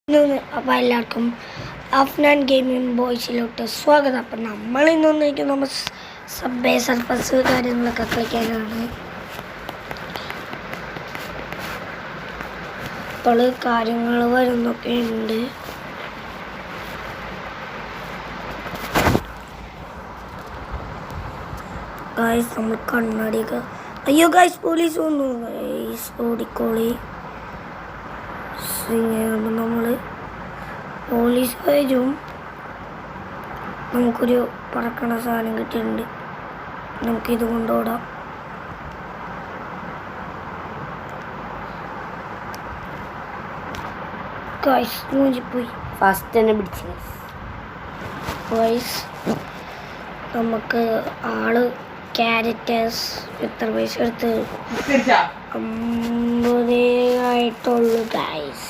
അപ്പോൾ എല്ലാവർക്കും അഫ്നാൻ ഗെയിമിംഗ് ബോയ്സിലോട്ട് സ്വാഗതം. അപ്പം നമ്മൾ ഇന്നൊന്നിരിക്കും നമ്മൾ സബ്വേ സർഫസ് കാര്യങ്ങളൊക്കെ കളിക്കാനാണ്. അപ്പോൾ കാര്യങ്ങൾ വരുന്നൊക്കെ ഉണ്ട്. ഗായ്സ് നമ്മൾ കണ്ണാടിയൊക്കെ അയ്യോ ഗായ്സ് പോലീസ് വന്നു. ഗായ്സ് ഓടിക്കോളി. നമ്മൾ പോലീസ് വരും. നമുക്കൊരു പറക്കണ സാധനം കിട്ടിയിട്ടുണ്ട്. നമുക്കിത് കൊണ്ടോടാം. ഗായ്സ് മൂഞ്ചിപ്പോയി. ഫസ്റ്റ് തന്നെ പിടിച്ചു. ഗായ്സ് നമുക്ക് ആള് ക്യാരറ്റേഴ്സ് എത്ര പൈസ എടുത്ത് 50 ആയിട്ടുള്ളൂ ഗായ്സ്.